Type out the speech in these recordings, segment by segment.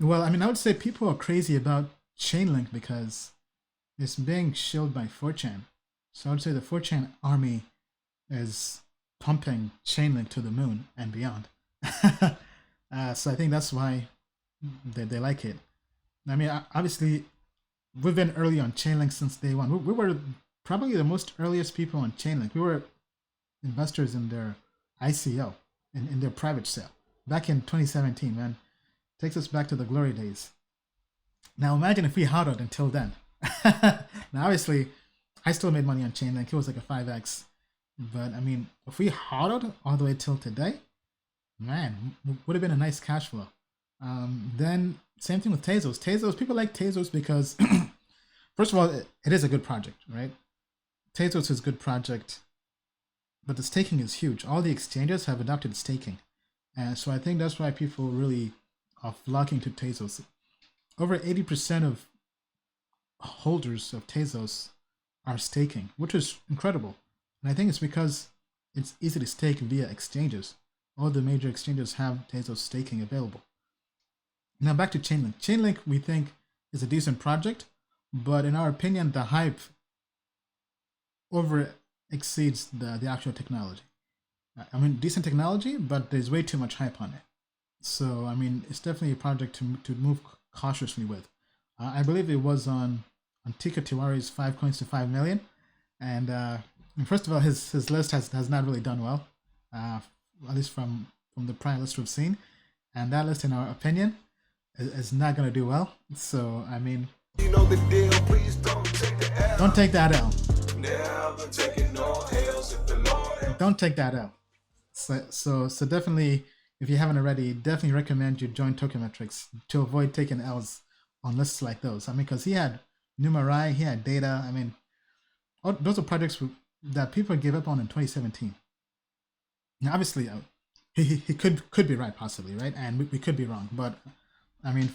Well, I mean, I would say people are crazy about Chainlink because it's being shielded by 4chan. So I would say the 4chan army is pumping Chainlink to the moon and beyond. So I think that's why they like it. I mean, obviously, we've been early on Chainlink since day one. We were probably the most earliest people on Chainlink. We were investors in their ICO, in their private sale, back in 2017, man. Takes us back to the glory days. Now imagine if we hodled until then. Now obviously, I still made money on Chainlink. It was like a 5x. But I mean, if we hodled all the way till today, man, would have been a nice cash flow. Then same thing with Tezos. Tezos, people like Tezos because, first of all, it is a good project, right? Tezos is a good project, but the staking is huge. All the exchanges have adopted staking. And so I think that's why people really are flocking to Tezos. Over 80% of holders of Tezos are staking, which is incredible. And I think it's because it's easy to stake via exchanges. All the major exchanges have Tezos staking available. Now back to Chainlink. Chainlink, we think, is a decent project, but in our opinion, the hype over exceeds the actual technology. I mean, decent technology, but there's way too much hype on it. So, I mean, it's definitely a project to move cautiously with. I believe it was on Tika Tiwari's 5 coins to 5 million. And first of all, his list has not really done well, at least from the prior list we've seen. And that list, in our opinion, is not going to do well. So, I mean, you know the deal, please don't take the L. Don't take that L. Never taking no L's if the Lord. Don't take that L. So definitely, if you haven't already, definitely recommend you join Token Metrics to avoid taking L's on lists like those. I mean, because he had Numerai, he had Data. I mean, those are projects that people gave up on in 2017. Now, obviously, he could be right, possibly, right? And we could be wrong. But, I mean,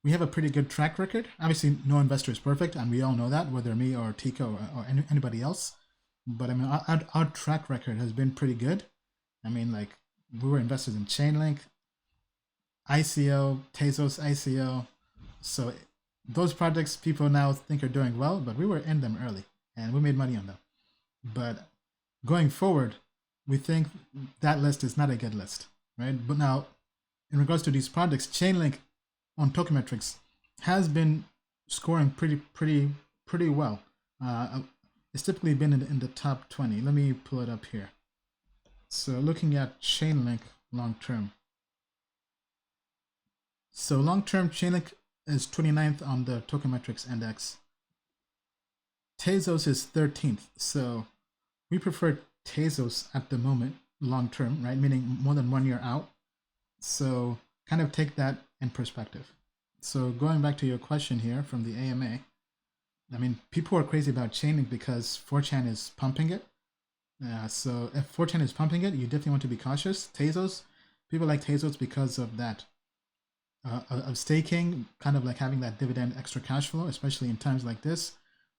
we have a pretty good track record. Obviously, no investor is perfect, and we all know that, whether me or Tico or anybody else. But, I mean, our track record has been pretty good. I mean, like, we were investors in Chainlink, ICO, Tezos ICO. So those projects people now think are doing well, but we were in them early and we made money on them. But going forward, we think that list is not a good list, right? But now, in regards to these projects, Chainlink on Token Metrics has been scoring pretty well. It's typically been in the top 20. Let me pull it up here. So looking at Chainlink long term. So long term, Chainlink is 29th on the Token Metrics Index. Tezos is 13th. So we prefer Tezos at the moment, long term, right? Meaning more than 1 year out. So kind of take that in perspective. So going back to your question here from the AMA, I mean, people are crazy about Chainlink because 4chan is pumping it. So if 4chan is pumping it, you definitely want to be cautious. Tezos, people like Tezos because of that, of staking, kind of like having that dividend extra cash flow, especially in times like this,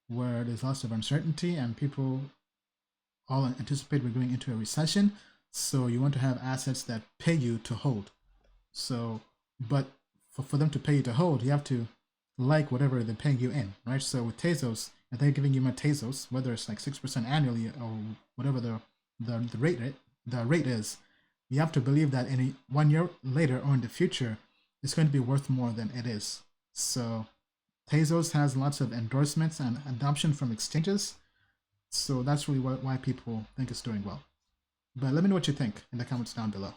where there's lots of uncertainty and people all anticipate we're going into a recession. So you want to have assets that pay you to hold. So, but for them to pay you to hold, you have to like whatever they're paying you in, right? So with Tezos, if they're giving you more Tezos, whether it's like 6% annually or whatever the rate is, you have to believe that in 1 year later or in the future, it's going to be worth more than it is. So Tezos has lots of endorsements and adoption from exchanges. So that's really why people think it's doing well. But let me know what you think in the comments down below.